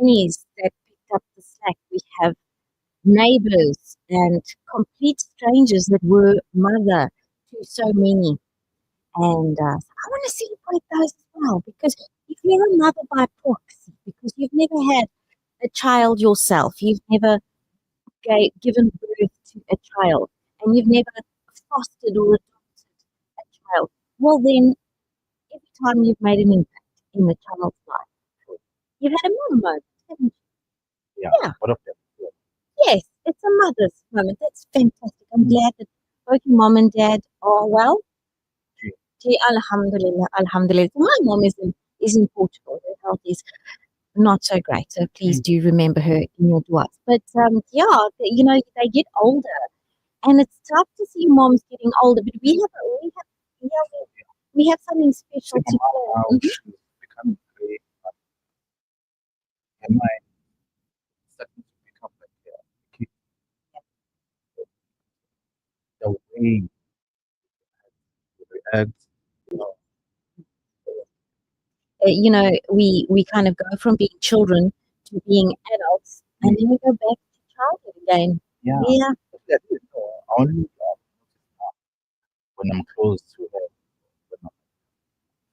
grannies that picked up the slack. We have neighbors and complete strangers that were mother to so many. And so I want to celebrate those as well because if you're a mother by proxy, because you've never had a child yourself, you've never given birth to a child, and you've never fostered or adopted a child, well, then every time you've made an impact in the child's life, you've had a mum moment, haven't Yeah, you? Yeah. one of them. Yeah. Yes, it's a mother's moment. That's fantastic. I'm glad that both your mom and dad are well. Gee. Gee, Alhamdulillah, Alhamdulillah. My mom is in Portugal. Her health is not so great. So please do remember her in your du'as. But yeah, they get older, and it's tough to see moms getting older. But we have something special See, to now do. she's becoming very, her mind starting to become like kid. The way you react, you know, We kind of go from being children to being adults, and then we go back to childhood again. yeah. Yeah. That, I only when I'm close to her, when I'm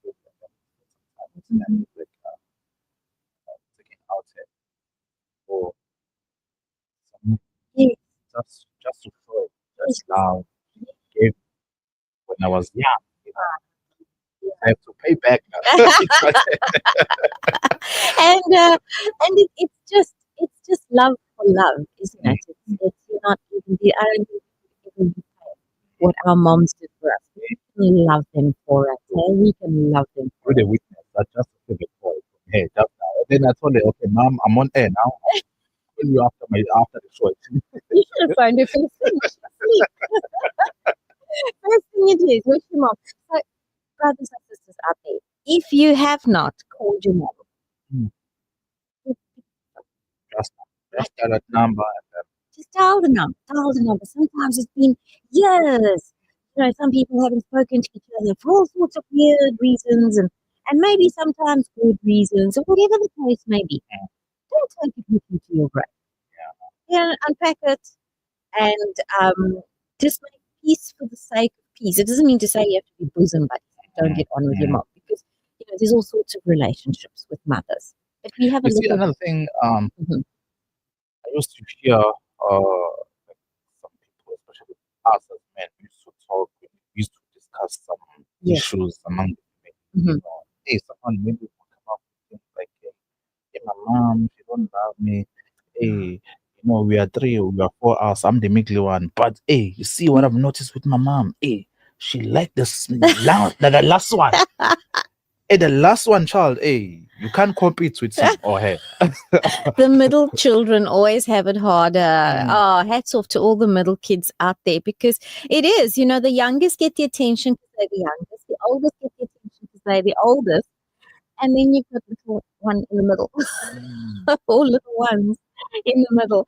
close to her, sometimes and like taking out her or some Yes. just to show it, just love gave when I was young. You know, I have to pay back now. It's like, It's just love for love, isn't it? It's you're not even I don't think we can even repay what our moms did for us. We can love them for us. We can love them for really us. witness. I just took it for hey, just now. And then I told her, okay, mom, I'm on air now. I'll call you after the show. You should have phoned her first thing. She's asleep. First thing you do is wish your mom. So, brothers and sisters out there, if you have not called your mom, Hmm. Just that number. just dial the number. Dial the number. Sometimes it's been years. Some people haven't spoken to each other for all sorts of weird reasons and maybe sometimes good reasons or whatever the case may be. Don't take it with you to your grave. Yeah, unpack it and just make peace for the sake of peace. It doesn't mean to say you have to be bosom buddies. Don't get on with your mom because there's all sorts of relationships with mothers. But we have a You see, little. another thing, Mhm. I used to hear like some people, especially us as men, we used to talk, we used to discuss some Yes. issues among the men. Mhm. You know, hey, someone maybe will come up with things like, hey, my mom, she don't love me. Hey, we are three, we are four us, I'm the middle one. But hey, you see what I've noticed with my mom? Hey, she liked the last one. Hey, the last one child, hey, you can't compete with him or her. The middle children always have it harder. Oh, hats off to all the middle kids out there because it is, the youngest get the attention because they're the youngest, the oldest get the attention because they're the oldest, and then you've got little one in the middle, or little ones in the middle.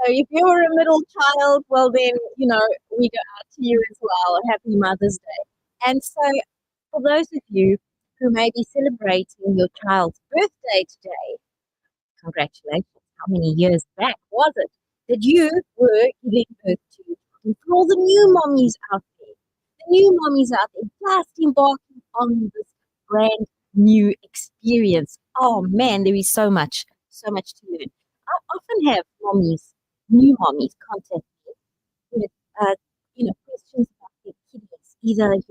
So if you're a middle child, well then, we go out to you as well. Happy Mother's Day. And so for those of you who may be celebrating your child's birthday today, congratulations. How many years back was it that you were giving birth to? And for all the new mommies out there, just embarking on this brand new experience. Oh man, there is so much to learn. I often have new mommies contact me with, questions about their kidneys. Either, it's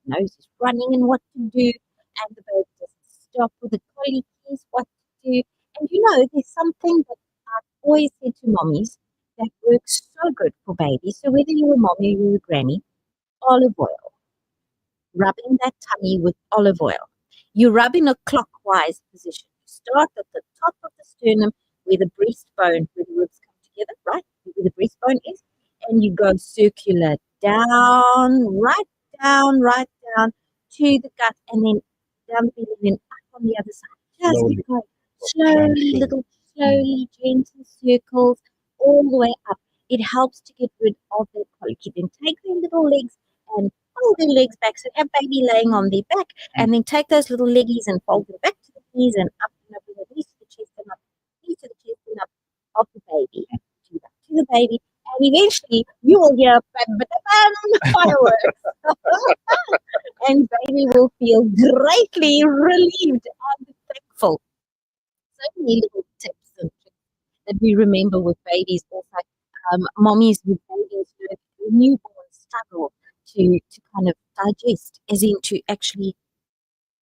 nose is running and what to do, and the baby doesn't stop with the colic, what to do. And there's something that I've always said to mommies that works so good for babies. So whether you're a mommy or you're a granny, olive oil, rubbing that tummy with olive oil. You rub in a clockwise position. You start at the top of the sternum where the breastbone, where the ribs come together, right? Where the breastbone is. And you go circular right down to the gut, and then down the belly, and then up on the other side. Just go slowly, gentle circles all the way up. It helps to get rid of the colic. You then take their little legs and fold their legs back. So have baby laying on their back, and then take those little leggies and fold them back to the knees and up and over the knees to the to the baby, and eventually you will hear fireworks. And baby will feel greatly relieved and thankful. So many little tips and tricks that we remember with babies. Also, mommies with babies, newborns struggle to kind of digest, as in to actually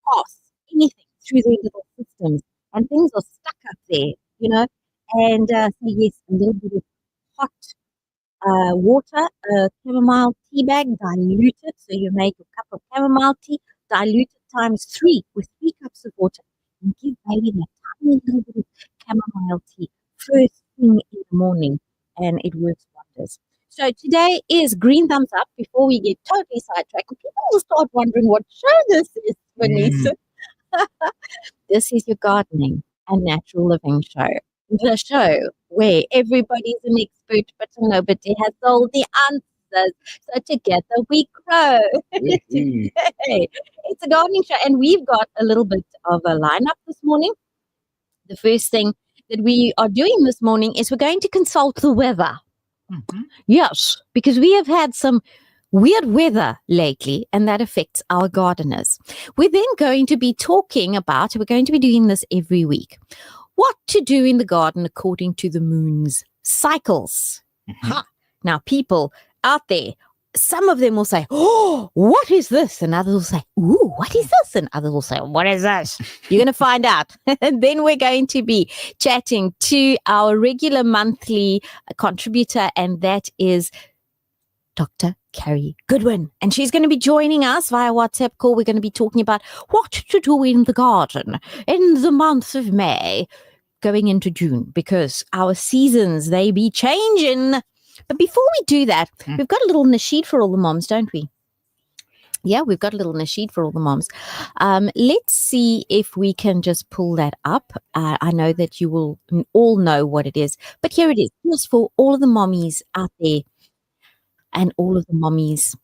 pass anything through their little systems, and things are stuck up there, And so yes, a little bit of hot water, chamomile tea bag, diluted. So you make a cup of chamomile tea, diluted times 3 with 3 cups of water, and give baby that tiny little bit of chamomile tea first thing in the morning, and it works wonders. So today is Green Thumbs Up. Before we get totally sidetracked, people will start wondering what show this is, Vanessa. This is your gardening and natural living show. The show where everybody's an expert, but nobody has all the answers. So together we grow. Today, it's a gardening show, and we've got a little bit of a lineup this morning. The first thing that we are doing this morning is we're going to consult the weather. Yes, because we have had some weird weather lately, and that affects our gardeners. We're then going to be talking about, we're going to be doing this every week, what to do in the garden according to the moon's cycles. Now, people out there, some of them will say, oh, what is this? And others will say, ooh, what is this? And others will say, what is this? You're going to find out. And then we're going to be chatting to our regular monthly contributor, and that is Dr. Cary Goodwin. And she's going to be joining us via WhatsApp call. We're going to be talking about what to do in the garden in the month of May going into June, because our seasons, they be changing. But before we do that, we've got a little nasheed for all the moms, don't we? Yeah, we've got a little nasheed for all the moms. Let's see if we can just pull that up. I know that you will all know what it is, but here it is. Just for all of the mommies out there, and all of the mommies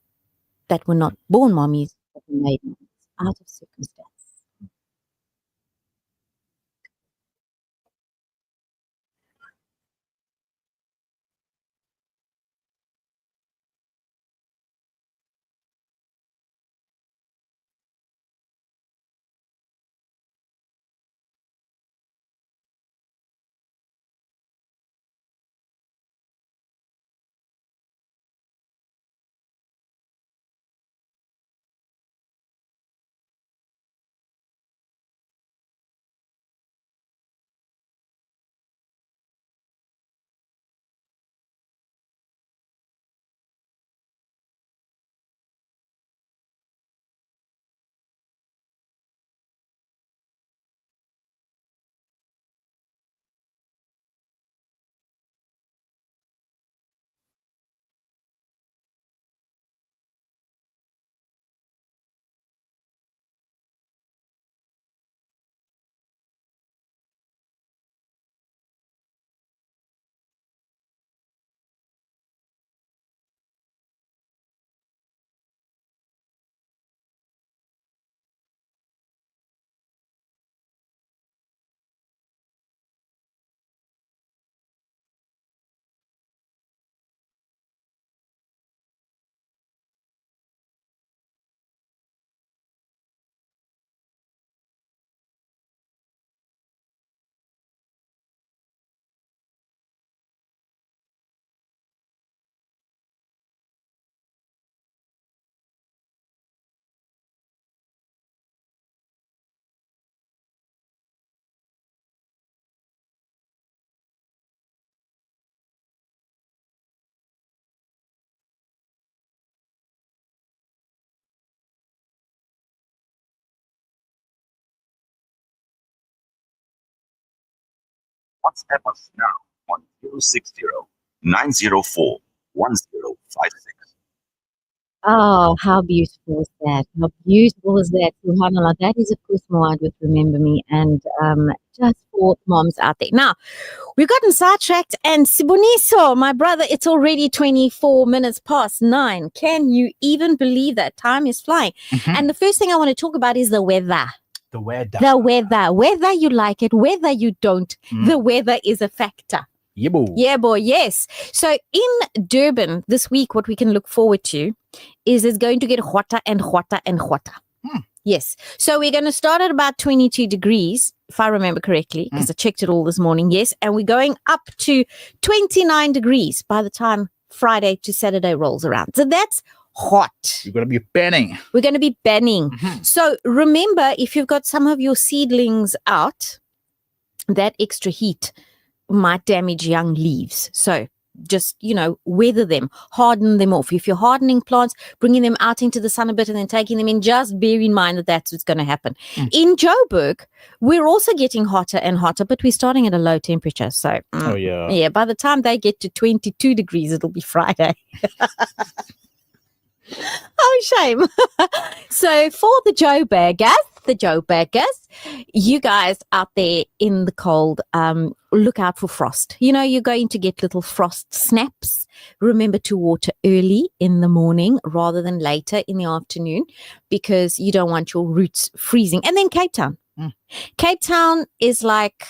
that were not born mommies, but were made mommies out of circumstance. WhatsApp us now on 060-904-1056. Oh, how beautiful is that? How beautiful is that? SubhanAllah, that is, of course, Moad with Remember Me, and just for moms out there. Now, we've gotten sidetracked, and Siboniso, my brother, it's already 24 minutes past 9. Can you even believe that? Time is flying. And the first thing I want to talk about is the weather. The weather. The weather. Whether you like it, whether you don't, the weather is a factor. Yeah, boy. Yeah, boy, yes. So in Durban this week, what we can look forward to is it's going to get hotter and hotter and hotter. Yes. So we're going to start at about 22 degrees, if I remember correctly, because I checked it all this morning. Yes. And we're going up to 29 degrees by the time Friday to Saturday rolls around. So that's hot. You're going to be banning. We're going to be banning. So remember, if you've got some of your seedlings out, that extra heat might damage young leaves. So just, weather them, harden them off. If you're hardening plants, bringing them out into the sun a bit and then taking them in, just bear in mind that that's what's going to happen. In Joburg, we're also getting hotter and hotter, but we're starting at a low temperature. So, yeah, by the time they get to 22 degrees, it'll be Friday. Oh, shame. So for the Joburgers, you guys out there in the cold, look out for frost. You're going to get little frost snaps. Remember to water early in the morning rather than later in the afternoon, because you don't want your roots freezing. And then Cape Town. Cape Town is like,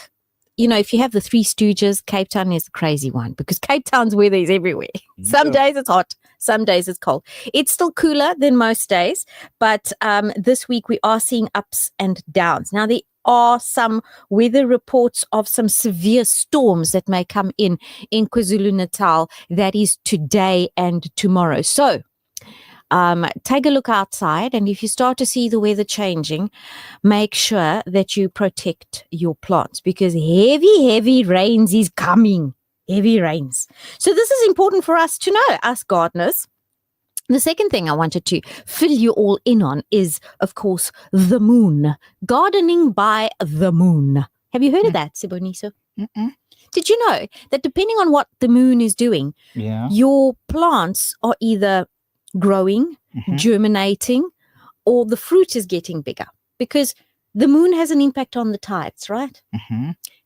if you have the Three Stooges, Cape Town is a crazy one, because Cape Town's weather is everywhere. Some days it's hot, some days it's cold. It's still cooler than most days, but this week we are seeing ups and downs. Now, there are some weather reports of some severe storms that may come in KwaZulu-Natal. That is today and tomorrow. So take a look outside, and if you start to see the weather changing, make sure that you protect your plants, because heavy rains is coming. Heavy rains. So this is important for us to know, us gardeners. The second thing I wanted to fill you all in on is, of course, the moon. Gardening by the moon. Have you heard of that, Siboniso? Did you know that depending on what the moon is doing, your plants are either growing, germinating, or the fruit is getting bigger? Because the moon has an impact on the tides, right?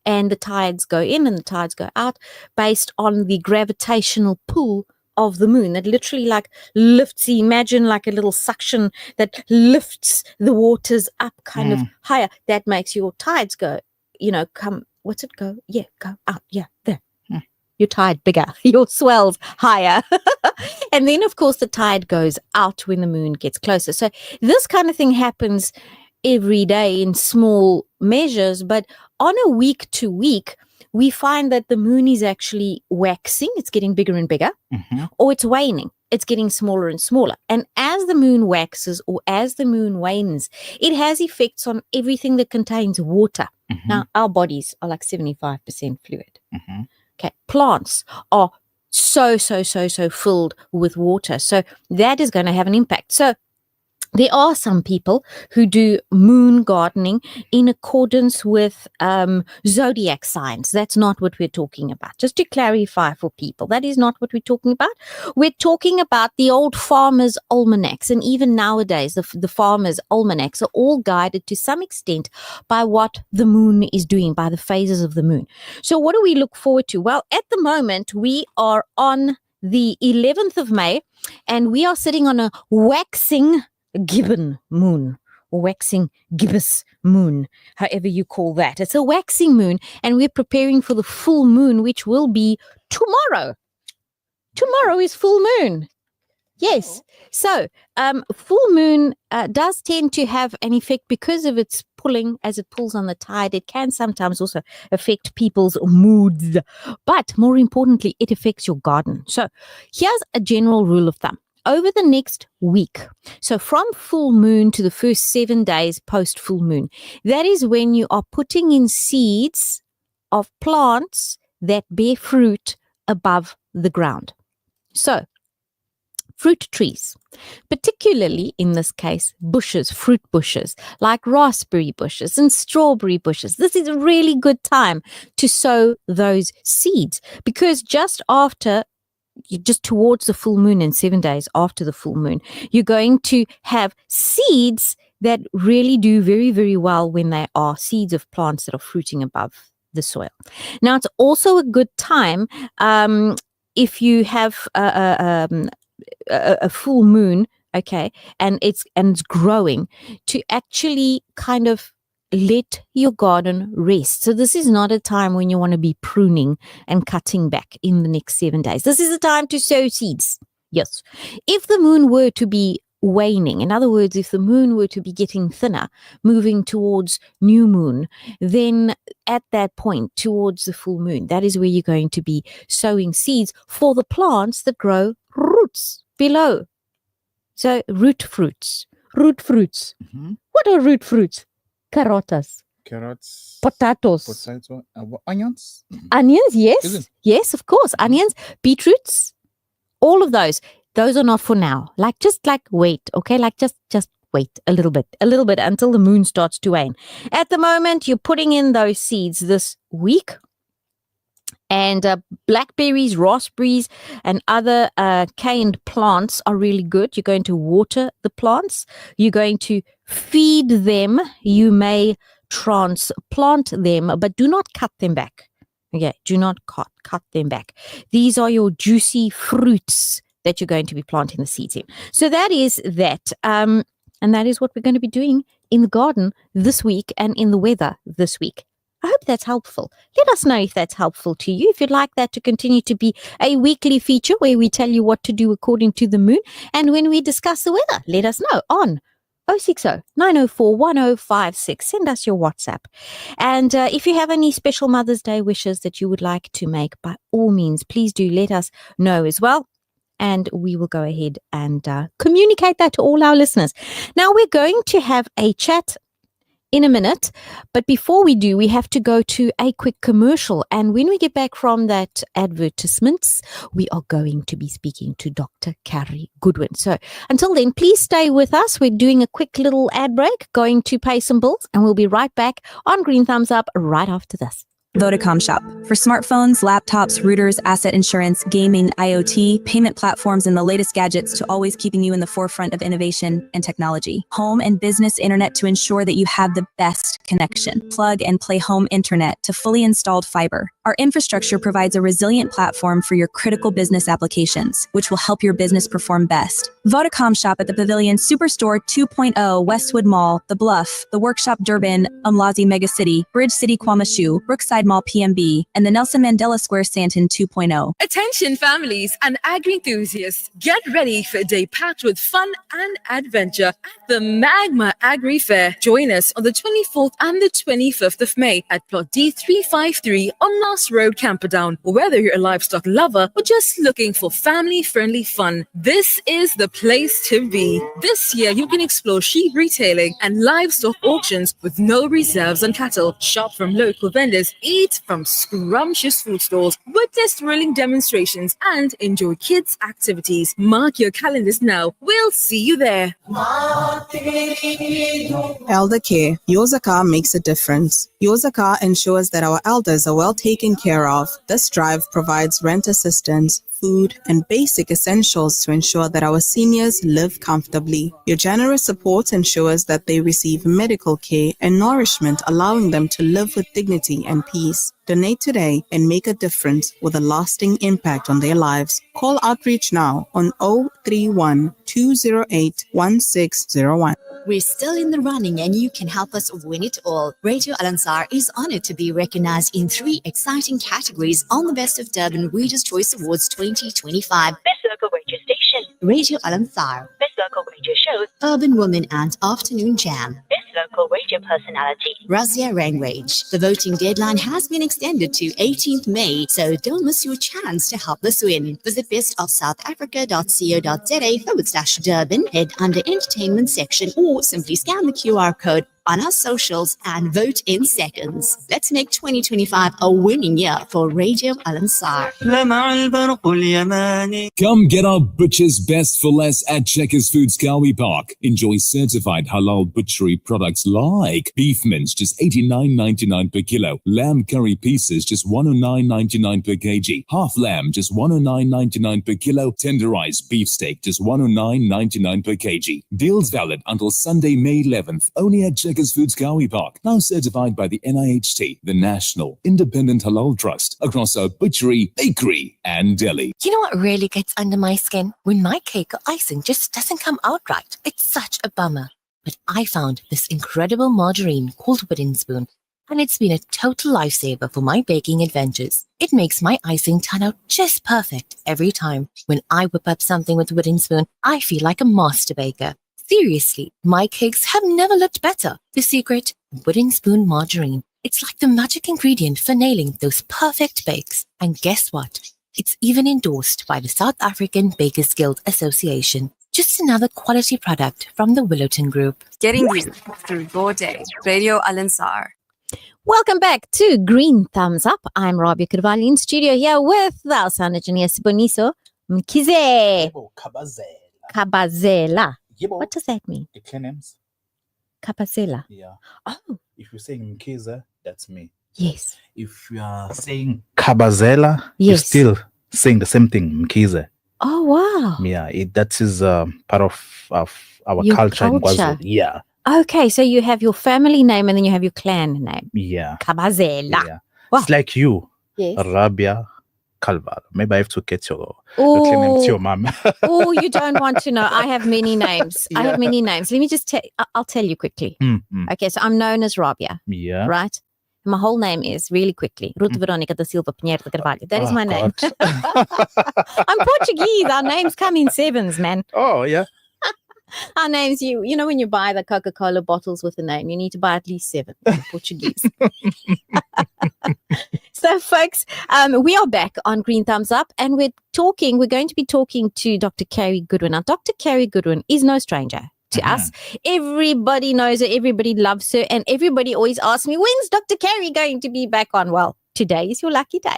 And the tides go in and the tides go out based on the gravitational pull of the moon that literally like lifts. Imagine like a little suction that lifts the waters up kind of higher. That makes your tides go, come, what's it go? Yeah, go out. Yeah, there. Your tide bigger, your swells higher. And then, of course, the tide goes out when the moon gets closer. So this kind of thing happens every day in small measures, but on a week to week, we find that the moon is actually waxing. It's getting bigger and bigger, or it's waning. It's getting smaller and smaller. And as the moon waxes or as the moon wanes, it has effects on everything that contains water. Now, our bodies are like 75% fluid. Okay, plants are so filled with water. So that is going to have an impact. So there are some people who do moon gardening in accordance with zodiac signs. That's not what we're talking about. Just to clarify for people, that is not what we're talking about. We're talking about the old farmers' almanacs. And even nowadays, the farmers' almanacs are all guided to some extent by what the moon is doing, by the phases of the moon. So what do we look forward to? Well, at the moment, we are on the 11th of May, and we are sitting on a waxing gibbon moon, or waxing gibbous moon, however you call that. It's a waxing moon, and we're preparing for the full moon, which will be tomorrow. Tomorrow is full moon. Yes. So full moon does tend to have an effect because of its pulling, as it pulls on the tide. It can sometimes also affect people's moods, but more importantly, it affects your garden. So here's a general rule of thumb. Over the next week, so from full moon to the first 7 days post full moon, that is when you are putting in seeds of plants that bear fruit above the ground. So fruit trees, particularly in this case, bushes, fruit bushes, like raspberry bushes and strawberry bushes. This is a really good time to sow those seeds, because just towards the full moon and 7 days after the full moon, you're going to have seeds that really do very, very well when they are seeds of plants that are fruiting above the soil. Now, it's also a good time if you have a full moon, okay, and it's growing, to actually kind of let your garden rest. So this is not a time when you want to be pruning and cutting back in the next 7 days. This is a time to sow seeds. Yes. If the moon were to be waning, in other words, if the moon were to be getting thinner, moving towards new moon, then at that point, towards the full moon, that is where you're going to be sowing seeds for the plants that grow roots below. So root fruits. Mm-hmm. What are root fruits? Carotas, Carrots, potatoes, potato, onions. onions, Is yes. it? Yes, of course. Onions, beetroots, all of those. Those are not for now. Just wait, okay? Just wait a little bit until the moon starts to wane. At the moment, you're putting in those seeds this week. And blackberries, raspberries, and other canned plants are really good. You're going to water the plants. You're going to feed them. You may transplant them, but do not cut them back. Okay, do not cut them back. These are your juicy fruits that you're going to be planting the seeds in. So that is that. And that is what we're going to be doing in the garden this week and in the weather this week. I hope that's helpful. Let us know if that's helpful to you. If you'd like that to continue to be a weekly feature where we tell you what to do according to the moon. And when we discuss the weather, let us know on 060-904-1056. Send us your WhatsApp. And if you have any special Mother's Day wishes that you would like to make, by all means, please do let us know as well. And we will go ahead and communicate that to all our listeners. Now, we're going to have a chat in a minute, but before we do, we have to go to a quick commercial. And when we get back from that advertisements, we are going to be speaking to Dr. Cary Goodwin. So until then, please stay with us. We're doing a quick little ad break, going to pay some bills, and we'll be right back on Green Thumbs Up right after this. Vodacom Shop. For smartphones, laptops, routers, asset insurance, gaming, IoT, payment platforms, and the latest gadgets to always keeping you in the forefront of innovation and technology. Home and business internet to ensure that you have the best connection. Plug and play home internet to fully installed fiber. Our infrastructure provides a resilient platform for your critical business applications, which will help your business perform best. Vodacom Shop at the Pavilion Superstore 2.0, Westwood Mall, The Bluff, The Workshop Durban, Umlazi Mega City, Bridge City Kwamashu, Brookside Mall PMB, and the Nelson Mandela Square Stanton 2.0. Attention families and agri enthusiasts, get ready for a day packed with fun and adventure at the Magma Agri Fair. Join us on the 24th and the 25th of May at Plot D353 on Last Road, Camperdown. Whether you're a livestock lover or just looking for family-friendly fun, this is the place to be. This year, you can explore sheep retailing and livestock auctions with no reserves on cattle. Shop from local vendors, eat from scrumptious food stalls, witness thrilling demonstrations, and enjoy kids' activities. Mark your calendars now. We'll see you there. Elder Care. Your Zakah makes a difference. Your Zakah ensures that our elders are well taken care of. This drive provides rent assistance, food, and basic essentials to ensure that our seniors live comfortably. Your generous support ensures that they receive medical care and nourishment, allowing them to live with dignity and peace. Donate today and make a difference with a lasting impact on their lives. Call Outreach now on 031 208 1601. We're still in the running and you can help us win it all. Radio Al Ansar is honored to be recognized in 3 exciting categories on the Best of Durban Readers' Choice Awards 2025. Best Local Radio Station, Radio Al Ansar, Best Local Radio Shows, Urban Women and Afternoon Jam, Best Local Radio Personality, Razia Rangwage. The voting deadline has been extended to 18th May, so don't miss your chance to help us win. Visit bestofsouthafrica.co.za/Durban, head under Entertainment section, or simply scan the QR code on our socials and vote in seconds. Let's make 2025 a winning year for Radio Al Ansar. Come get our butcher's best for less at Checkers Foods Cary Park. Enjoy certified halal butchery products like beef mince just $89.99 per kilo, lamb curry pieces just $109.99 per kg, half lamb just $109.99 per kilo, tenderized beefsteak just $109.99 per kg. Deals valid until Sunday, May 11th, only at Checkers Foods Cary Park, now certified by the NIHT, the National Independent Halal Trust, across our butchery, bakery, and deli. You know what really gets under my skin? When my cake or icing just doesn't come out right. It's such a bummer. but I found this incredible margarine called Wooden Spoon, and it's been a total lifesaver for my baking adventures. It makes my icing turn out just perfect every time. When I whip up something with Wooden Spoon, I feel like a master baker. Seriously, my cakes have never looked better. The secret? Wooden Spoon margarine. It's like the magic ingredient for nailing those perfect bakes. And guess what? It's even endorsed by the South African Bakers Guild Association. Just another quality product from the Willowton Group. Getting you through your day. Radio Alansar. Welcome back to Green Thumbs Up. I'm Rabia Carvalho in studio here with our sound engineer Siboniso Mkize Kabazela. What does that mean? The clan names? Kabazela. Yeah. Oh. If you're saying Mkize, that's me. Yes. If you are saying Kabazela, you're Yes. still saying the same thing, Mkize. Oh, wow. Yeah, that is part of our Your culture in culture. KwaZulu. Yeah. Okay, so you have your family name and then you have your clan name. Yeah. Kabazela. Yeah. Wow. It's like you, Yes. Rabia, Carvalho. Maybe I have to get your clan name to your mom. Oh, you don't want to know. I have many names. I have many names. Let me just I'll tell you quickly. Okay, so I'm known as Rabia. Yeah. Right? My whole name is, really quickly, Ruth Veronica da Silva Pinheiro de Carvalho. That is my name. I'm Portuguese. Our names come in sevens, man. Oh, yeah. Our names, you know when you buy the Coca-Cola bottles with a name, you need to buy at least 7 in Portuguese. So, folks, we are back on Green Thumbs Up, and we're going to be talking to Dr. Cary Goodwin. Now, Dr. Cary Goodwin is no stranger to us. Everybody knows her, everybody loves her, and everybody always asks me, when's Dr. Cary going to be back on? Well, today is your lucky day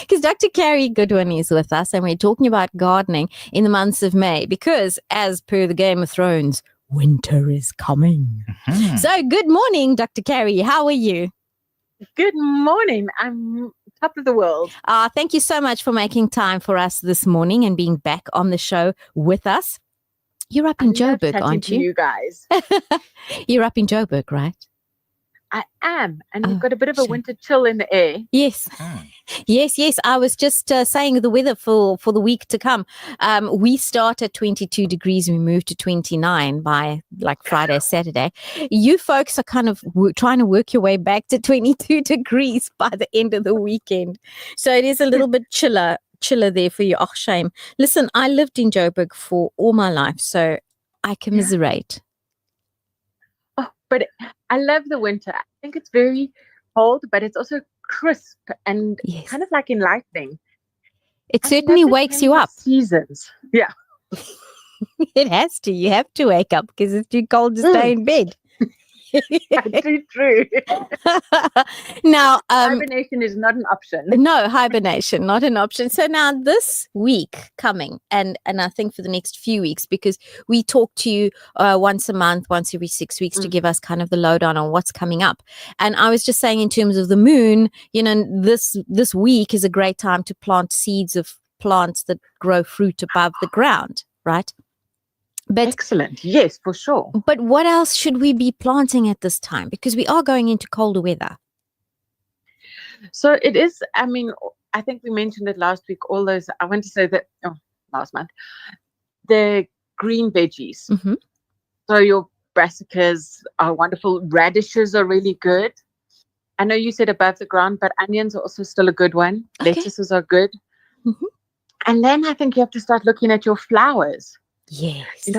because Dr. Cary Goodwin is with us, and we're talking about gardening in the months of May because, as per the Game of Thrones, winter is coming. So, good morning, Dr. Cary. How are you? Good morning. I'm top of the world. Thank you so much for making time for us this morning and being back on the show with us. You're up in Joburg, aren't you? You guys. You're up in Joburg, right? I am, and we've got a bit of a winter chill in the air. Yes. Yes. I was just saying the weather for the week to come. We start at 22 degrees and we move to 29 by like Friday, Saturday. You folks are kind of trying to work your way back to 22 degrees by the end of the weekend. So it is a little bit chiller there for you. Oh, shame. Listen, I lived in Joburg for all my life, so I commiserate. Oh, but I love the winter. I think it's very cold, but it's also crisp and kind of like enlightening. It certainly wakes you up. Seasons. Yeah. It has to. You have to wake up because it's too cold to stay in bed. True. Now, hibernation is not an option. No, hibernation, not an option. So now this week coming, and I think for the next few weeks, because we talk to you once a month, once every 6 weeks to give us kind of the lowdown on what's coming up. And I was just saying in terms of the moon, this week is a great time to plant seeds of plants that grow fruit above the ground, right? But, excellent. Yes, for sure. But what else should we be planting at this time? Because we are going into colder weather. So it is, I think we mentioned it last week, all those, I want to say that, last month, the green veggies. So your brassicas are wonderful. Radishes are really good. I know you said above the ground, but onions are also still a good one. Okay. Lettuces are good. And then I think you have to start looking at your flowers. Yes.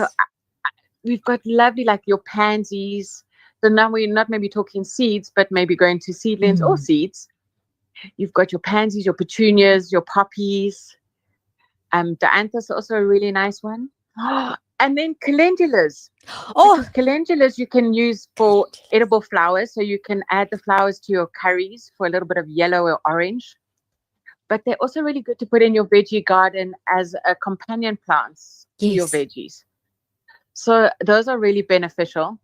We've got lovely, like your pansies. So now we're not maybe talking seeds, but maybe going to seedlings or seeds. You've got your pansies, your petunias, your poppies. Dianthus are also a really nice one. And then calendulas. Because calendulas you can use for edible flowers. So you can add the flowers to your curries for a little bit of yellow or orange. But they're also really good to put in your veggie garden as a companion plants to your veggies. So those are really beneficial.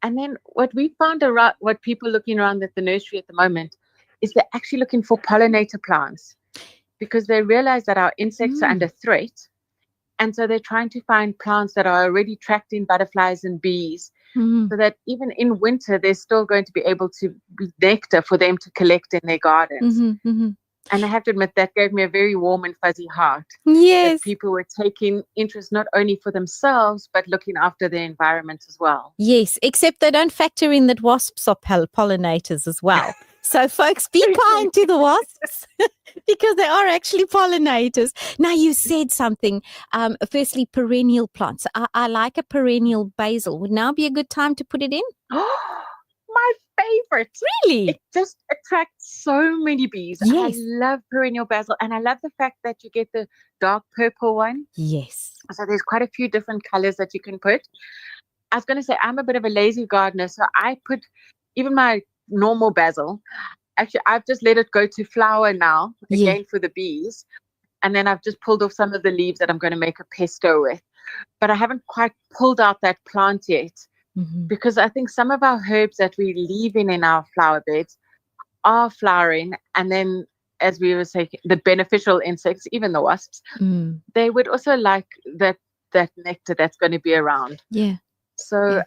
And then what we found around, what people looking around at the nursery at the moment, is they're actually looking for pollinator plants because they realize that our insects are under threat. And so they're trying to find plants that are already attracting butterflies and bees so that even in winter, they're still going to be able to be nectar for them to collect in their gardens. And I have to admit, that gave me a very warm and fuzzy heart. Yes. That people were taking interest not only for themselves, but looking after their environment as well. Yes, except they don't factor in that wasps are pollinators as well. So, folks, be kind to the wasps because they are actually pollinators. Now, you said something. Firstly, perennial plants. I like a perennial basil. Would now be a good time to put it in? My favorite. Really? It just attracts so many bees. Yes. I love perennial basil, and I love the fact that you get the dark purple one. Yes. So there's quite a few different colors that you can put. I was going to say, I'm a bit of a lazy gardener, so I put even my normal basil. Actually, I've just let it go to flower now, again for the bees. And then I've just pulled off some of the leaves that I'm going to make a pesto with. But I haven't quite pulled out that plant yet. Because I think some of our herbs that we leave in our flower beds are flowering, and then, as we were saying, the beneficial insects, even the wasps, they would also like that nectar that's going to be around. Yeah. So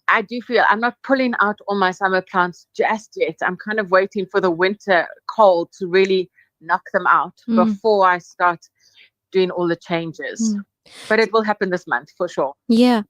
I do feel I'm not pulling out all my summer plants just yet. I'm kind of waiting for the winter cold to really knock them out before I start doing all the changes. But it will happen this month for sure. Yeah.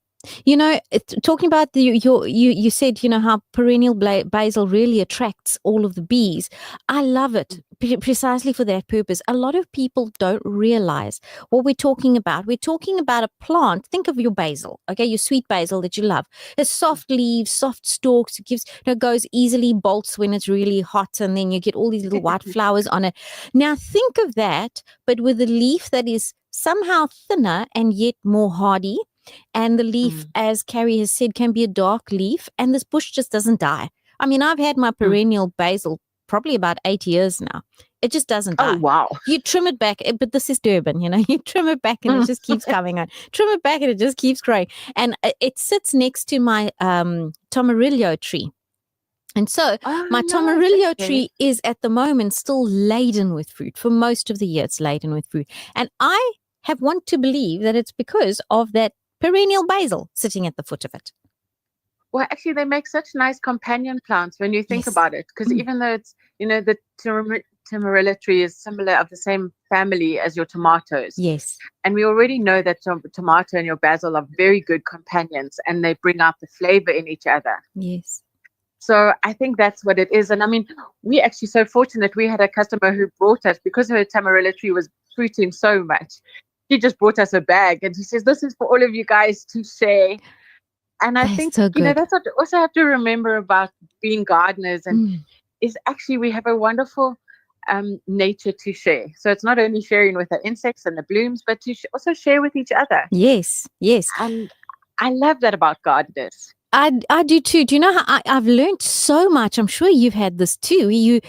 You know, talking about you said, you know, how perennial basil really attracts all of the bees. I love it precisely for that purpose. A lot of people don't realize what we're talking about. We're talking about a plant. Think of your basil, okay, your sweet basil that you love. It's soft leaves, soft stalks. It gives, you know, goes easily bolts when it's really hot, and then you get all these little white flowers on it. Now think of that, but with a leaf that is somehow thinner and yet more hardy. And the leaf, as Cary has said, can be a dark leaf, and this bush just doesn't die. I mean, I've had my perennial basil probably about 8 years now. It just doesn't die. Oh, wow. You trim it back, but this is Durban, you know, you trim it back and it just keeps coming on. Trim it back and it just keeps growing. And it sits next to my tomarillo tree. And so my tomarillo tree is at the moment still laden with fruit. For most of the year, it's laden with fruit. And I have want to believe that it's because of that perennial basil sitting at the foot of it. Well, actually, they make such nice companion plants when you think about it. Because even though it's, you know, the tomarillo tree is similar of the same family as your tomatoes. Yes. And we already know that tomato and your basil are very good companions, and they bring out the flavor in each other. Yes. So I think that's what it is. And I mean, we actually so fortunate. We had a customer who brought us, because her tomarillo tree was fruiting so much, he just brought us a bag, and he says, this is for all of you guys to share. And I think, so you know, that's what we also have to remember about being gardeners, and is actually we have a wonderful nature to share. So it's not only sharing with the insects and the blooms, but to also share with each other. Yes, yes. And I love that about gardeners. I do too. Do you know how I've learned so much? I'm sure you've had this too. You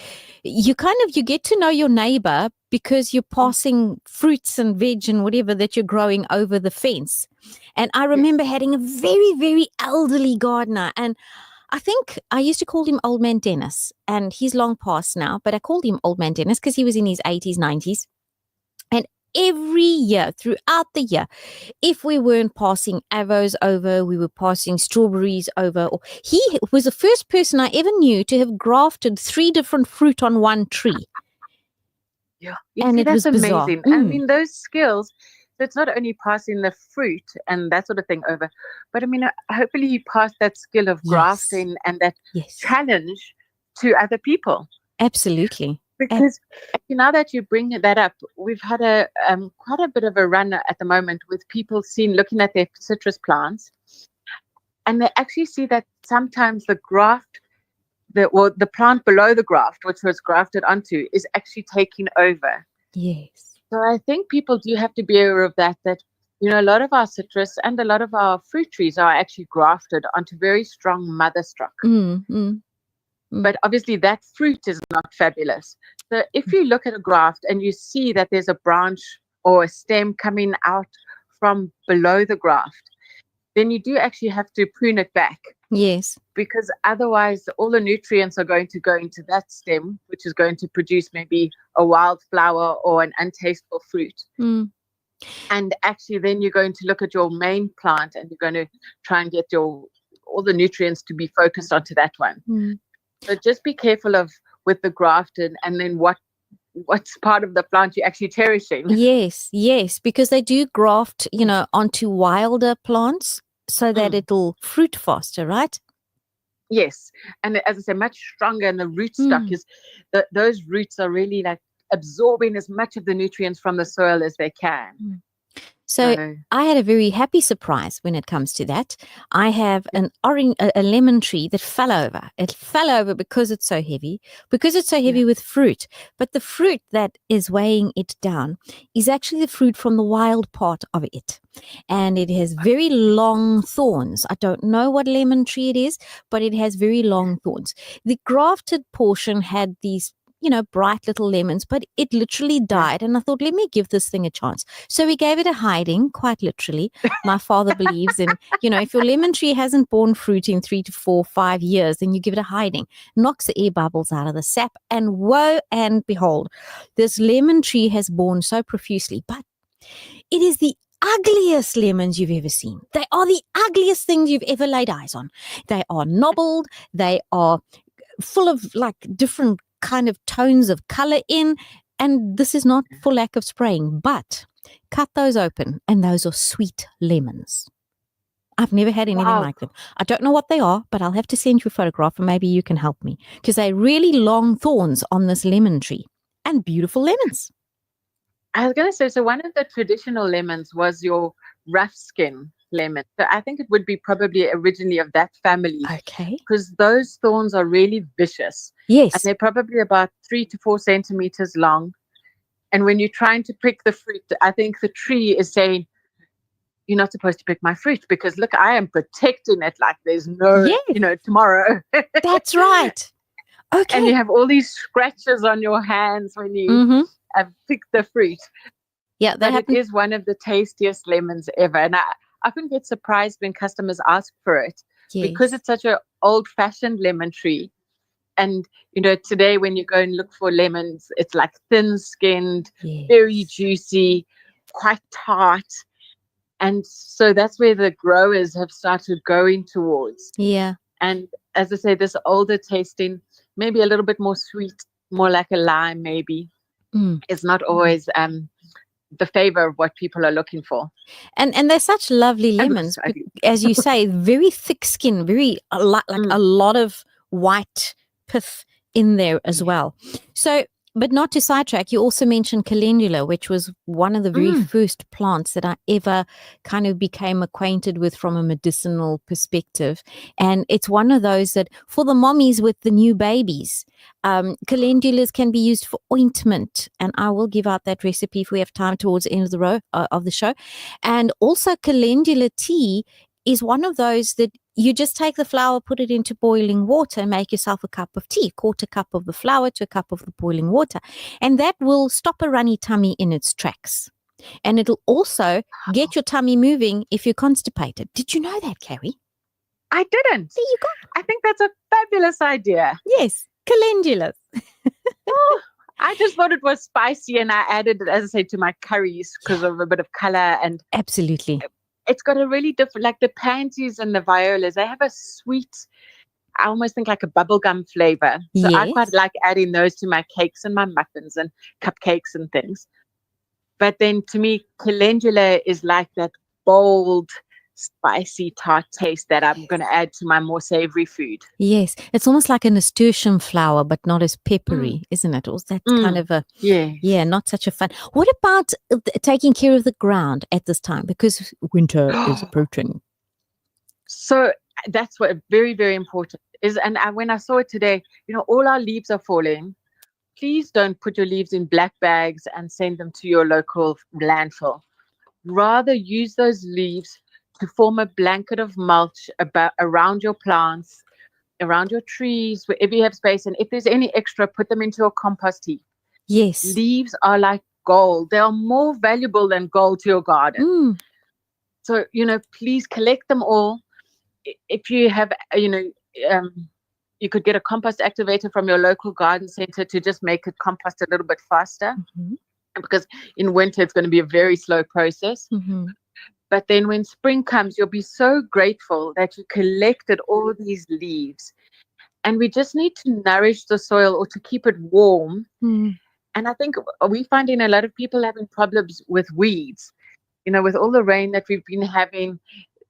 get to know your neighbor because you're passing fruits and veg and whatever that you're growing over the fence. And I remember having a very, very elderly gardener, and I think I used to call him Old Man Dennis, and he's long past now, but I called him Old Man Dennis because he was in his 80s, 90s. And every year, throughout the year, if we weren't passing avos over, we were passing strawberries over. Or he was the first person I ever knew to have grafted 3 different fruit on one tree. Yeah, and it was bizarre. amazing. I mean, those skills. So it's not only passing the fruit and that sort of thing over, but I mean, hopefully he passed that skill of grafting and that challenge to other people. Absolutely. Because now that you bring that up, we've had a quite a bit of a run at the moment with people looking at their citrus plants, and they actually see that sometimes the graft, the plant below the graft, which was grafted onto, is actually taking over. Yes. So I think people do have to be aware of that, you know, a lot of our citrus and a lot of our fruit trees are actually grafted onto very strong mother stock. But obviously that fruit is not fabulous. So if you look at a graft and you see that there's a branch or a stem coming out from below the graft, then you do actually have to prune it back. Yes. Because otherwise all the nutrients are going to go into that stem, which is going to produce maybe a wildflower or an untasteful fruit. And actually then you're going to look at your main plant and you're going to try and get all the nutrients to be focused onto that one. So just be careful with the grafted, and then what what's part of the plant you're actually cherishing. Yes, because they do graft, onto wilder plants so that it'll fruit faster, right? Yes, and as I say, much stronger, and the rootstock is those roots are really like absorbing as much of the nutrients from the soil as they can. So I had a very happy surprise when it comes to that. I have an a lemon tree that fell over. It fell over because it's so heavy, with fruit. But the fruit that is weighing it down is actually the fruit from the wild part of it. And it has very long thorns. I don't know what lemon tree it is, but it has very long thorns. The grafted portion had these bright little lemons, but it literally died. And I thought, let me give this thing a chance. So we gave it a hiding, quite literally. My father believes in, if your lemon tree hasn't borne fruit in 3 to 4, 5 years, then you give it a hiding. Knocks the air bubbles out of the sap, and woe and behold, this lemon tree has borne so profusely. But it is the ugliest lemons you've ever seen. They are the ugliest things you've ever laid eyes on. They are knobbled. They are full of like different kind of tones of color in, and this is not for lack of spraying, but cut those open and those are sweet lemons. I've never had anything like them. I don't know what they are, but I'll have to send you a photograph and maybe you can help me, because they're really long thorns on this lemon tree and beautiful lemons. I was going to say, so one of the traditional lemons was your rough skin lemon. So I think it would be probably originally of that family. Okay. Because those thorns are really vicious. Yes. And they're probably about 3 to 4 centimeters long. And when you're trying to pick the fruit, I think the tree is saying, you're not supposed to pick my fruit because look, I am protecting it like there's no, tomorrow. That's right. Okay. And you have all these scratches on your hands when you have picked the fruit. Yeah, it is one of the tastiest lemons ever. And I often get surprised when customers ask for it because it's such an old-fashioned lemon tree. And, today when you go and look for lemons, it's like thin-skinned, very juicy, quite tart. And so that's where the growers have started going towards. Yeah. And as I say, this older tasting, maybe a little bit more sweet, more like a lime maybe, is not always the favor of what people are looking for. And they're such lovely lemons. As you say, very thick skin, very a lot of white pith in there as well. So, but not to sidetrack, you also mentioned calendula, which was one of the very first plants that I ever kind of became acquainted with from a medicinal perspective. And it's one of those that for the mommies with the new babies, calendulas can be used for ointment. And I will give out that recipe if we have time towards the end of the show. And also calendula tea is one of those that you just take the flour, put it into boiling water, and make yourself a cup of tea, 1/4 cup of the flour to a cup of the boiling water. And that will stop a runny tummy in its tracks. And it'll also get your tummy moving if you're constipated. Did you know that, Cary? I didn't. There you go. I think that's a fabulous idea. Yes, calendulas. I just thought it was spicy and I added it, as I say, to my curries because of a bit of color. And absolutely. It's got a really different, like the pansies and the violas, they have a sweet, I almost think like a bubblegum flavor. So I quite like adding those to my cakes and my muffins and cupcakes and things. But then to me, calendula is like that bold, spicy, tart taste that I'm going to add to my more savory food. Yes. It's almost like a nasturtium flower, but not as peppery, isn't it? Or that's kind of a, not such a fun. What about taking care of the ground at this time? Because winter is approaching. So that's what very, very important is. And when I saw it today, all our leaves are falling. Please don't put your leaves in black bags and send them to your local landfill. Rather use those leaves to form a blanket of mulch around your plants, around your trees, wherever you have space. And if there's any extra, put them into your compost heap. Yes. Leaves are like gold. They are more valuable than gold to your garden. So, please collect them all. If you have, you could get a compost activator from your local garden center to just make it compost a little bit faster. Because in winter, it's going to be a very slow process. But then when spring comes, you'll be so grateful that you collected all these leaves. And we just need to nourish the soil or to keep it warm. And I think we finding a lot of people having problems with weeds. With all the rain that we've been having,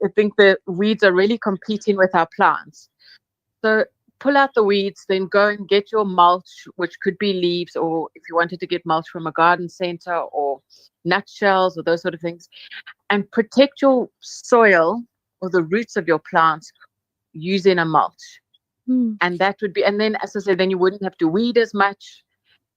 I think the weeds are really competing with our plants. So pull out the weeds, then go and get your mulch, which could be leaves, or if you wanted to get mulch from a garden center or nutshells or those sort of things, and protect your soil or the roots of your plants using a mulch. And that would be, and then as I said, then you wouldn't have to weed as much.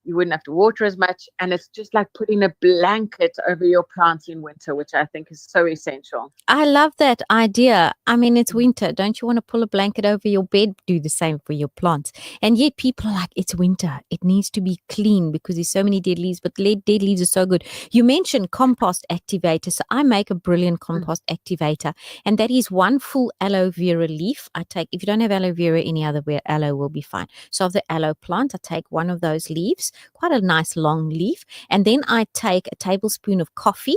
You wouldn't have to water as much. And it's just like putting a blanket over your plants in winter, which I think is so essential. I love that idea. I mean, it's winter. Don't you want to pull a blanket over your bed? Do the same for your plants. And yet people are like, it's winter. It needs to be clean because there's so many dead leaves, but dead leaves are so good. You mentioned compost activator. So I make a brilliant compost activator, and that is one full aloe vera leaf. If you don't have aloe vera, any other aloe will be fine. So of the aloe plant, I take one of those leaves, quite a nice long leaf, and then I take a tablespoon of coffee,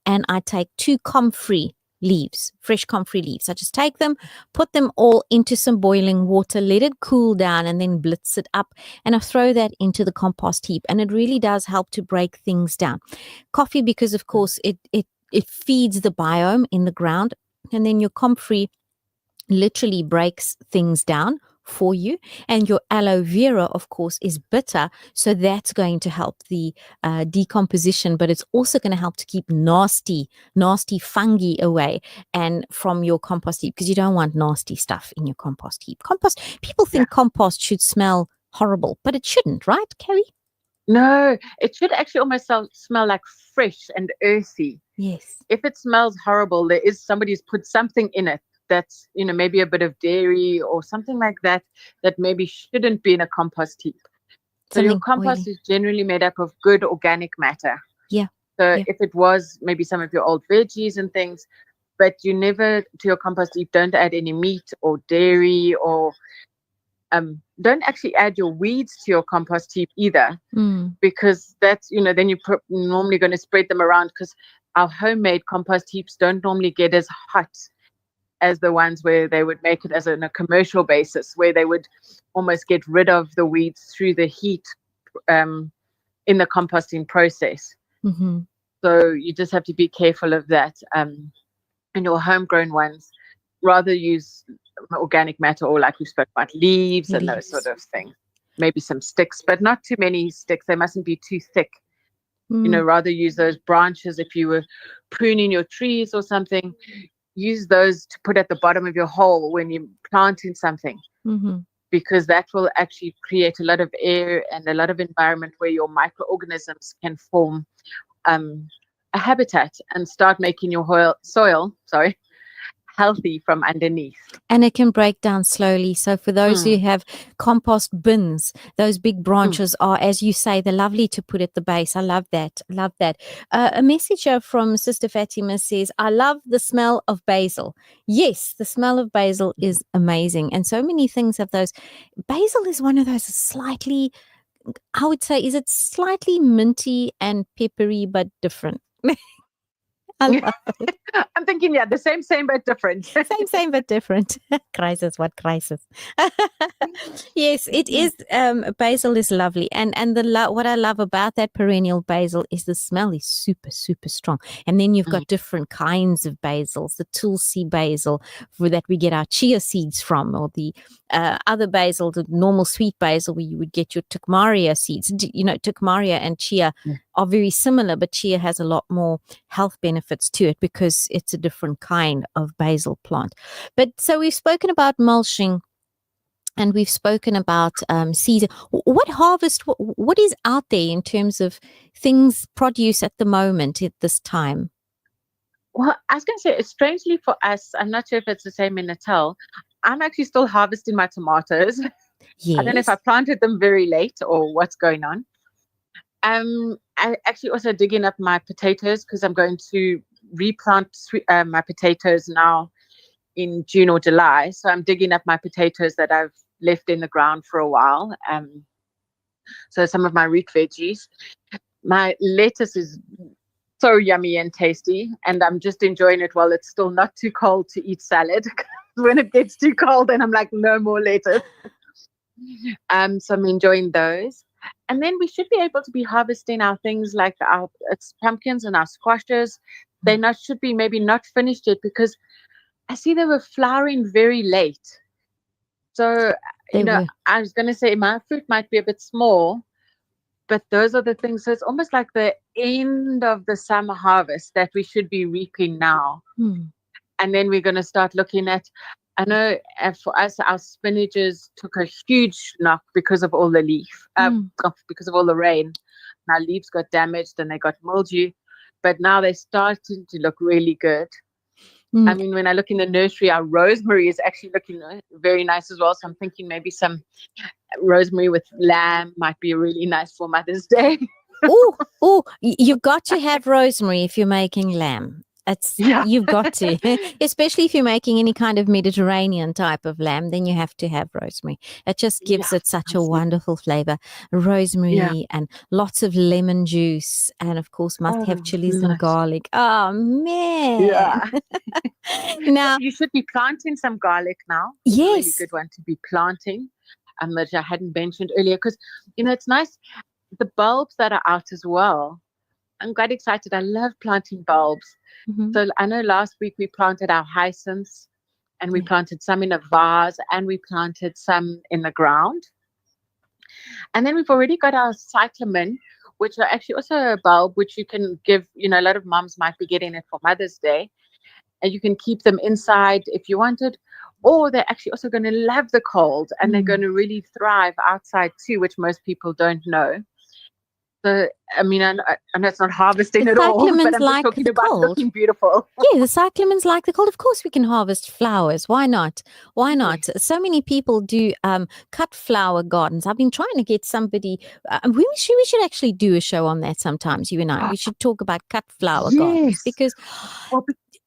and I take 2 comfrey leaves, fresh comfrey leaves. I just take them, put them all into some boiling water, let it cool down, and then blitz it up, and I throw that into the compost heap, and it really does help to break things down. Coffee, because of course it feeds the biome in the ground, and then your comfrey literally breaks things down for you, and your aloe vera, of course, is bitter, so that's going to help the decomposition, but it's also going to help to keep nasty fungi away and from your compost heap, because you don't want nasty stuff in your compost heap. People think compost should smell horrible, but it shouldn't, right, Cary? No, it should actually almost smell like fresh and earthy. Yes. If it smells horrible, there is somebody's put something in it that's, maybe a bit of dairy or something like that maybe shouldn't be in a compost heap. So your compost is generally made up of good organic matter. Yeah. So if it was maybe some of your old veggies and things, but you never, to your compost heap, don't add any meat or dairy, or don't actually add your weeds to your compost heap either, because that's, then you're normally going to spread them around, because our homemade compost heaps don't normally get as hot as the ones where they would make it as on a commercial basis, where they would almost get rid of the weeds through the heat in the composting process. Mm-hmm. So you just have to be careful of that. And your homegrown ones, rather use organic matter, or like we spoke about, leaves and those sort of things. Maybe some sticks, but not too many sticks. They mustn't be too thick. Rather use those branches. If you were pruning your trees or something, use those to put at the bottom of your hole when you're planting something, because that will actually create a lot of air and a lot of environment where your microorganisms can form a habitat and start making your soil healthy from underneath. And it can break down slowly. So for those who have compost bins, those big branches are, as you say, they're lovely to put at the base. I love that. A message from Sister Fatima says, I love the smell of basil. Yes, the smell of basil is amazing. And so many things have those. Basil is one of those slightly, I would say, is it slightly minty and peppery, but different? I love it. I'm thinking, the same but different. same but different. Crisis, what crisis? Yes, it is. Basil is lovely, and what I love about that perennial basil is the smell is super, super strong. And then you've got different kinds of basils. The Tulsi basil, that we get our chia seeds from, or the other basil, the normal sweet basil, where you would get your Tukmaria seeds. Tukmaria and chia are very similar, but chia has a lot more health benefits to it because it's a different kind of basil plant. But so we've spoken about mulching, and we've spoken about seeds. What harvest, what is out there in terms of produce at the moment at this time? Well, I was going to say, strangely for us, I'm not sure if it's the same in Natal, I'm actually still harvesting my tomatoes. Yes. I don't know if I planted them very late or what's going on. I actually also digging up my potatoes, because I'm going to replant my potatoes now in June or July. So I'm digging up my potatoes that I've left in the ground for a while. So some of my root veggies. My lettuce is so yummy and tasty, and I'm just enjoying it while it's still not too cold to eat salad. When it gets too cold, then I'm like, no more lettuce. So I'm enjoying those. And then we should be able to be harvesting our things like our pumpkins and our squashes. They should be maybe not finished yet because I see they were flowering very late. So, I was going to say my fruit might be a bit small, but those are the things. So it's almost like the end of the summer harvest that we should be reaping now. And then we're going to start looking at, I know for us, our spinaches took a huge knock because of all the because of all the rain. Our leaves got damaged and they got mildew, but now they're starting to look really good. I mean, when I look in the nursery, our rosemary is actually looking very nice as well. So I'm thinking maybe some rosemary with lamb might be really nice for Mother's Day. You've got to have rosemary if you're making lamb. You've got to, especially if you're making any kind of Mediterranean type of lamb, then you have to have rosemary. It just gives it such a wonderful flavor. Rosemary and lots of lemon juice, and of course must have chilies and garlic. Oh man! Yeah. Now you should be planting some garlic now. It's a really good one to be planting, which I hadn't mentioned earlier because it's nice. The bulbs that are out as well. I'm quite excited. I love planting bulbs. So I know last week we planted our hyacinths and we planted some in a vase and we planted some in the ground. And then we've already got our cyclamen, which are actually also a bulb which you can give, a lot of moms might be getting it for Mother's Day. And you can keep them inside if you wanted. Or they're actually also going to love the cold and they're going to really thrive outside too, which most people don't know. So, I mean, I know it's not harvesting at all, but I'm just talking about looking beautiful. Yeah, the cyclamens like the cold. Of course, we can harvest flowers. Why not? Why not? So many people do cut flower gardens. I've been trying to get somebody. We should actually do a show on that sometimes, you and I. We should talk about cut flower gardens because,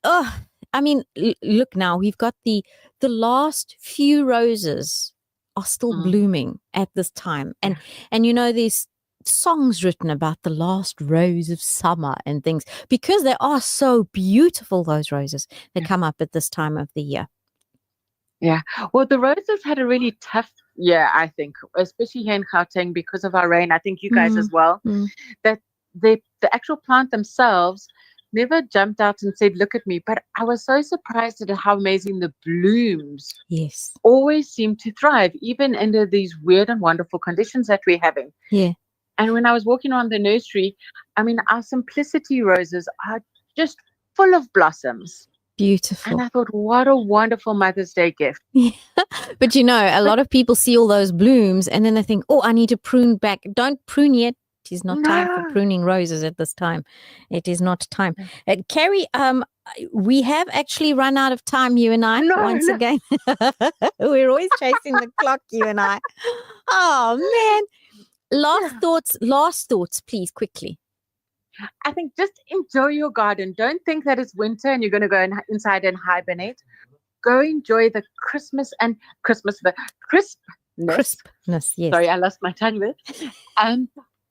I mean, look now, we've got the last few roses are still blooming at this time. And there's songs written about the last rose of summer and things because they are so beautiful, those roses that come up at this time of the year. Yeah. Well, the roses had a really tough year, I think, especially here in Gauteng because of our rain. I think you guys as well, that the actual plant themselves never jumped out and said, look at me. But I was so surprised at how amazing the blooms always seem to thrive, even under these weird and wonderful conditions that we're having. Yeah. And when I was walking around the nursery, I mean, our simplicity roses are just full of blossoms. Beautiful. And I thought, what a wonderful Mother's Day gift. But a lot of people see all those blooms and then they think, I need to prune back. Don't prune yet. It is not time for pruning roses at this time. It is not time. Cary, we have actually run out of time, you and I, once again. We're always chasing the clock, you and I. Oh, man. Last thoughts, please, quickly. I think just enjoy your garden. Don't think that it's winter and you're going to go inside and hibernate. Go enjoy the crispness, the crispness. Yes. Sorry, I lost my tongue there.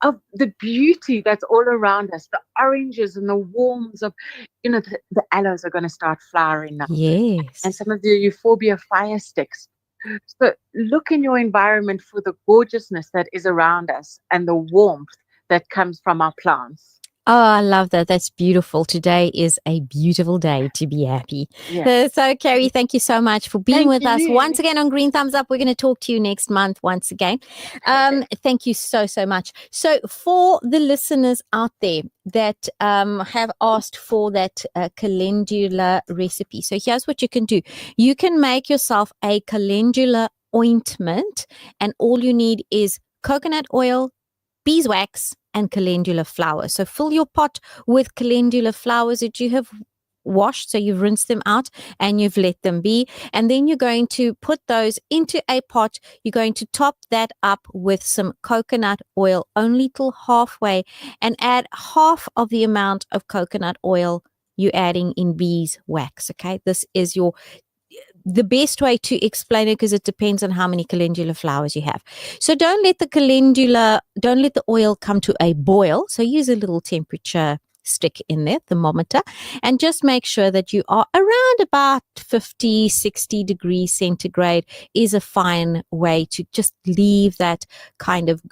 Of the beauty that's all around us, the oranges and the warms of, the aloes are going to start flowering now. Yes. And some of the euphorbia fire sticks. So look in your environment for the gorgeousness that is around us and the warmth that comes from our plants. Oh, I love that. That's beautiful. Today is a beautiful day to be happy. Yeah. So, Cary, thank you so much for being with us once again on Green Thumbs Up. We're going to talk to you next month once again. Thank you so much. So, for the listeners out there that have asked for that calendula recipe, so here's what you can do. You can make yourself a calendula ointment, and all you need is coconut oil, beeswax, and calendula flowers. So fill your pot with calendula flowers that you have washed, so you've rinsed them out and you've let them be, and then you're going to put those into a pot. You're going to top that up with some coconut oil only till halfway, and add half of the amount of coconut oil you're adding in beeswax. Okay, this is the best way to explain it because it depends on how many calendula flowers you have. So don't let the oil come to a boil. So use a little temperature stick in there, thermometer, and just make sure that you are around about 50, 60 degrees centigrade is a fine way to just leave that kind of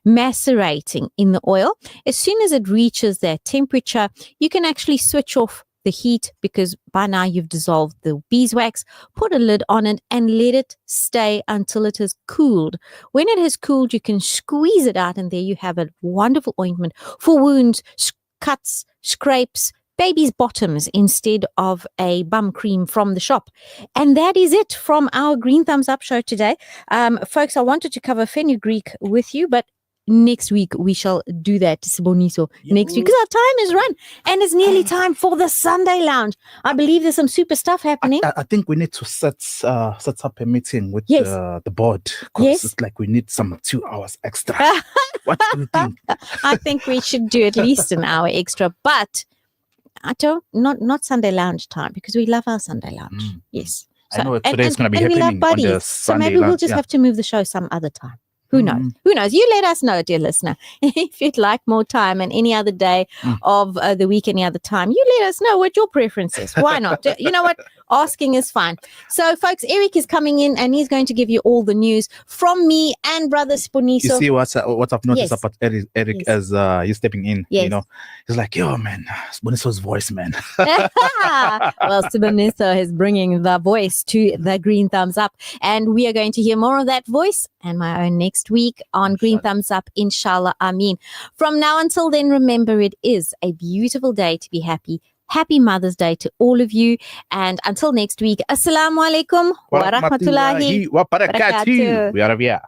macerating in the oil. As soon as it reaches that temperature, you can actually switch off the heat, because by now you've dissolved the beeswax. Put a lid on it and let it stay until it has cooled. When it has cooled, you can squeeze it out, and there you have a wonderful ointment for wounds, cuts, scrapes, baby's bottoms instead of a bum cream from the shop. And that is it from our Green Thumbs Up show today. Folks, I wanted to cover fenugreek with you, but next week we shall do that, Siboniso. Next week, because our time is run and it's nearly time for the Sunday Lounge. I believe there's some super stuff happening. I think we need to set up a meeting with Yes. the board, because Yes. it's like we need some 2 hours extra. What do you think? I think we should do at least an hour extra, but not Sunday Lounge time, because we love our Sunday Lounge. Yes. I know today's going to be and we love happening on the buddies. So Sunday maybe we'll Lounge, just yeah. have to move the show some other time. Who knows? Who knows? You let us know, dear listener. If you'd like more time and any other day of the week, any other time, you let us know what your preference is. Why not? You know what? Asking is fine. So, folks, Eric is coming in and he's going to give you all the news from me and Brother Sponiso. You see what I've noticed Yes. about Eric Yes. as he's stepping in, Yes. you know, he's like, yo, man, Sponiso's voice, man. Well, Siboniso is bringing the voice to the Green Thumbs Up, and we are going to hear more of that voice and my own next week on Green Thumbs Up, inshallah, ameen. From now until then, remember, it is a beautiful day to be happy. Happy Mother's Day to all of you, and until next week, assalamu alaikum wa rahmatullahi wa barakatuh. We are Rabia.